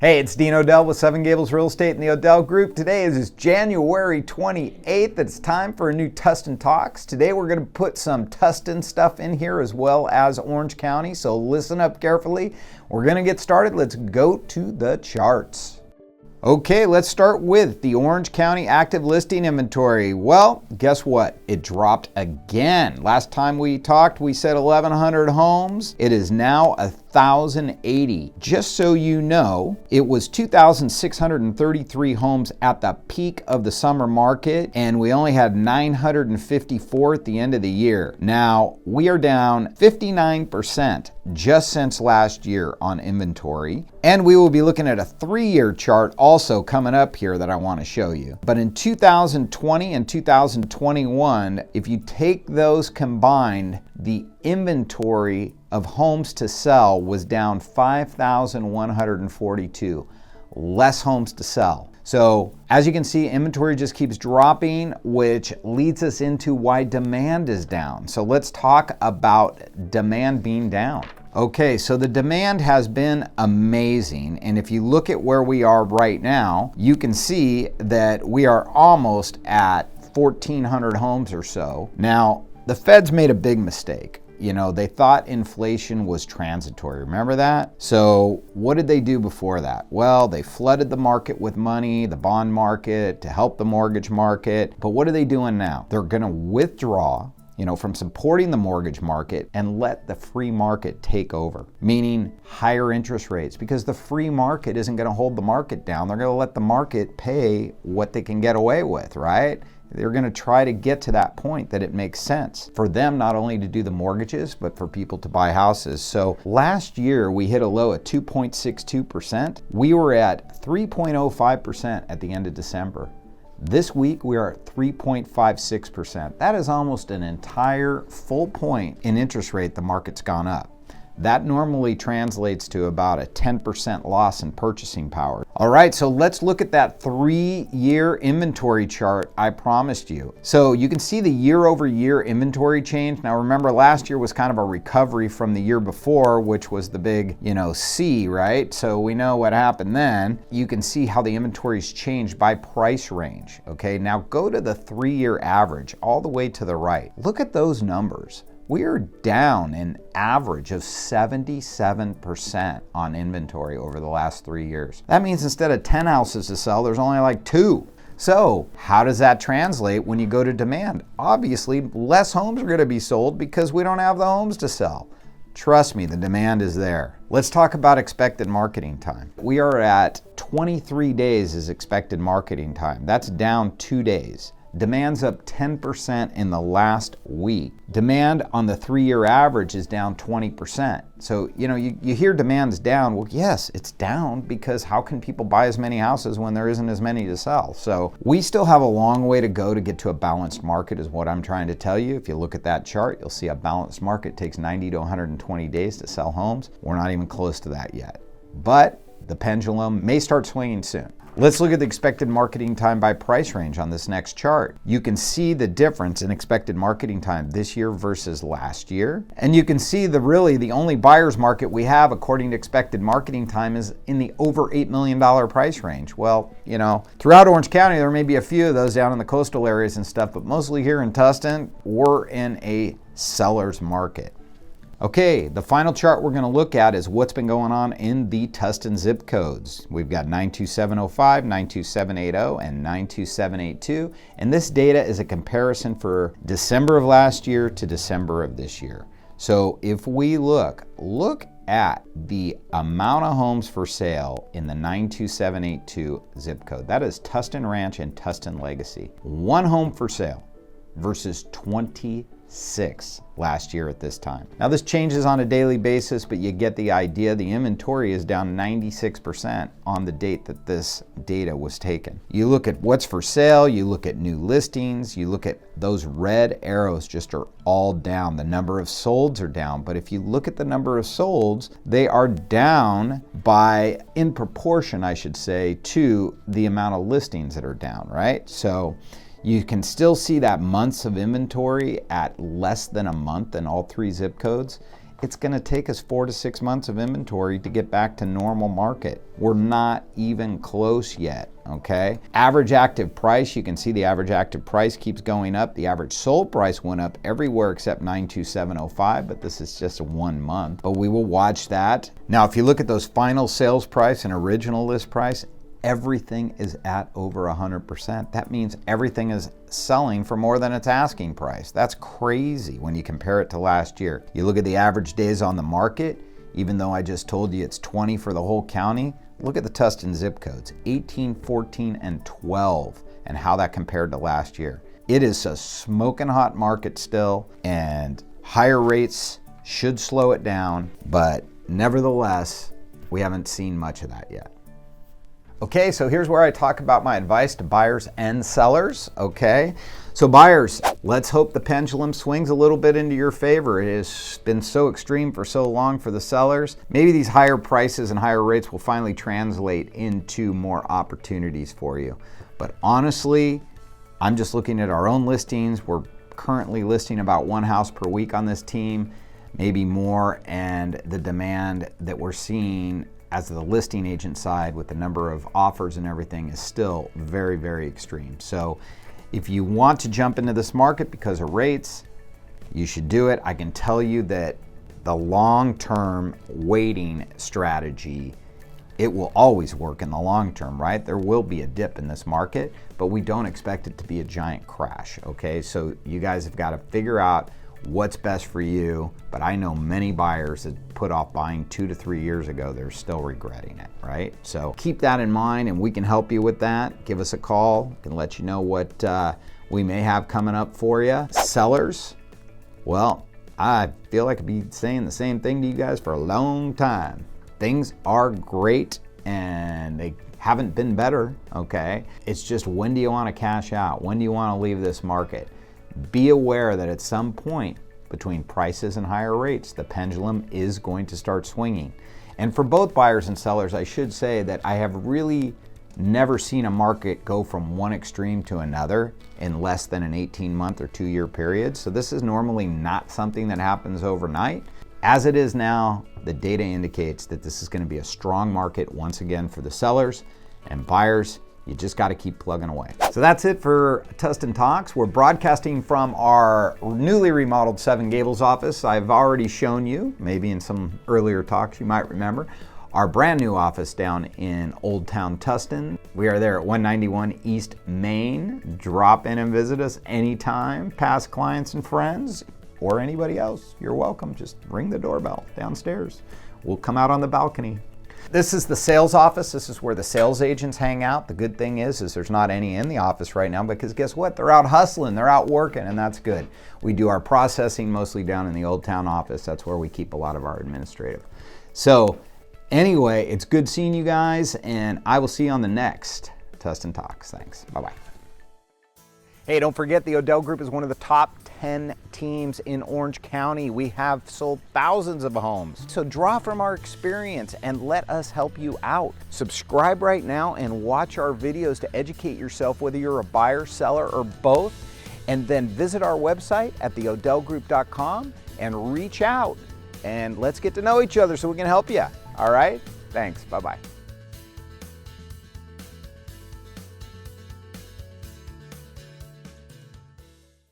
Hey, it's Dean Odell with 7 Gables Real Estate and the Odell Group. Today is January 28th. It's time for a new Tustin Talks. Today we're going to put some Tustin stuff in here as well as Orange County, so listen up carefully. We're going to get started. Let's go to the charts. Okay, let's start with the Orange County active listing inventory. Well, guess what? It dropped again. Last time we talked, we said 1,100 homes. It is now 1,080. Just so you know, it was 2,633 homes at the peak of the summer market, and we only had 954 at the end of the year. Now, we are down 59% just since last year on inventory, and we will be looking at a 3-year chart also coming up here that I want to show you. But in 2020 and 2021, if you take those combined, the inventory of homes to sell was down 5,142. Less homes to sell. So as you can see, inventory just keeps dropping, which leads us into why demand is down. So let's talk about demand being down. Okay, so the demand has been amazing, and if you look at where we are right now, you can see that we are almost at 1,400 homes or so. Now, the Fed's made a big mistake. You know, they thought inflation was transitory. Remember that? So what did they do before that? Well, they flooded the market with money, the bond market, to help the mortgage market. But what are they doing now? They're going to withdraw, from supporting the mortgage market and let the free market take over, meaning higher interest rates, because the free market isn't going to hold the market down. They're going to let the market pay what they can get away with, right? They're going to try to get to that point that it makes sense for them not only to do the mortgages, but for people to buy houses. So last year we hit a low at 2.62%. We were at 3.05% at the end of December. This week we are at 3.56%. That is almost an entire full point in interest rate the market's gone up. That normally translates to about a 10% loss in purchasing power. All right, so let's look at that 3-year inventory chart I promised you. So you can see the year-over-year inventory change. Now remember, last year was kind of a recovery from the year before, which was the big, C, right? So we know what happened then. You can see how the inventory's changed by price range, okay? Now go to the 3-year average all the way to the right. Look at those numbers. We are down an average of 77% on inventory over the last 3 years. That means instead of 10 houses to sell, there's only like 2. So how does that translate when you go to demand? Obviously, less homes are going to be sold because we don't have the homes to sell. Trust me, the demand is there. Let's talk about expected marketing time. We are at 23 days is expected marketing time. That's down 2 days. Demand's up 10% in the last week. Demand on the 3-year average is down 20%. So, you hear demand's down. Well, yes, it's down because how can people buy as many houses when there isn't as many to sell? So we still have a long way to go to get to a balanced market is what I'm trying to tell you. If you look at that chart, you'll see a balanced market takes 90 to 120 days to sell homes. We're not even close to that yet. But the pendulum may start swinging soon. Let's look at the expected marketing time by price range on this next chart. You can see the difference in expected marketing time this year versus last year. And you can see the only buyer's market we have according to expected marketing time is in the over $8 million price range. Well, throughout Orange County, there may be a few of those down in the coastal areas and stuff, but mostly here in Tustin, we're in a seller's market. Okay, the final chart we're going to look at is what's been going on in the Tustin zip codes. We've got 92705, 92780, and 92782. And this data is a comparison for December of last year to December of this year. So if we look at the amount of homes for sale in the 92782 zip code. That is Tustin Ranch and Tustin Legacy. 1 home for sale versus 26 last year at this time. Now this changes on a daily basis, but you get the idea. The inventory is down 96% on the date that this data was taken. You look at what's for sale, you look at new listings, you look at those red arrows just are all down. The number of solds are down, but if you look at the number of solds, they are down by, in proportion, I should say, to the amount of listings that are down, right? So you can still see that months of inventory at less than a month in all 3 zip codes. it's going to take us 4 to 6 months of inventory to get back to normal market. We're not even close yet, okay? Average active price, you can see the average active price keeps going up. The average sold price went up everywhere except 92705, but this is just 1 month. But we will watch that. Now, if you look at those final sales price and original list price, everything is at over 100%. That means everything is selling for more than its asking price. That's crazy when you compare it to last year. You look at the average days on the market, even though I just told you it's 20 for the whole county, look at the Tustin zip codes, 18, 14, and 12, and how that compared to last year. It is a smoking hot market still, and higher rates should slow it down, but nevertheless, we haven't seen much of that yet. Okay, so here's where I talk about my advice to buyers and sellers, okay? So buyers, let's hope the pendulum swings a little bit into your favor. It has been so extreme for so long for the sellers. Maybe these higher prices and higher rates will finally translate into more opportunities for you. But honestly, I'm just looking at our own listings. We're currently listing about 1 house per week on this team, maybe more, and the demand that we're seeing as the listing agent side with the number of offers and everything is still very, very extreme. So if you want to jump into this market because of rates, you should do it. I can tell you that the long-term waiting strategy, it will always work in the long term, right? There will be a dip in this market, but we don't expect it to be a giant crash, okay? So you guys have got to figure out what's best for you, but I know many buyers that put off buying 2 to 3 years ago, they're still regretting it, right? So keep that in mind and we can help you with that. Give us a call, we can let you know what we may have coming up for you. Sellers, well, I feel like I'd be saying the same thing to you guys for a long time. Things are great and they haven't been better, okay? It's just, when do you want to cash out? When do you want to leave this market? Be aware that at some point between prices and higher rates, the pendulum is going to start swinging. And for both buyers and sellers, I should say that I have really never seen a market go from one extreme to another in less than an 18-month or 2-year period. So this is normally not something that happens overnight. As it is now, the data indicates that this is going to be a strong market once again for the sellers, and buyers, you just got to keep plugging away. So that's it for Tustin Talks. We're broadcasting from our newly remodeled 7 Gables office. I've already shown you, maybe in some earlier talks you might remember, our brand new office down in Old Town Tustin. We are there at 191 East Main. Drop in and visit us anytime. Past clients and friends or anybody else, you're welcome. Just ring the doorbell downstairs. We'll come out on the balcony. This is the sales office. This is where the sales agents hang out. The good thing is there's not any in the office right now, because guess what? They're out hustling, they're out working, and that's good. We do our processing mostly down in the Old Town office. That's where we keep a lot of our administrative. So anyway, it's good seeing you guys, and I will see you on the next Tustin Talks. Thanks. Bye-bye. Hey, don't forget, the Odell Group is one of the top 10 teams in Orange County. We have sold thousands of homes. So draw from our experience and let us help you out. Subscribe right now and watch our videos to educate yourself, whether you're a buyer, seller, or both. And then visit our website at theodellgroup.com and reach out. And let's get to know each other so we can help you. All right? Thanks. Bye-bye.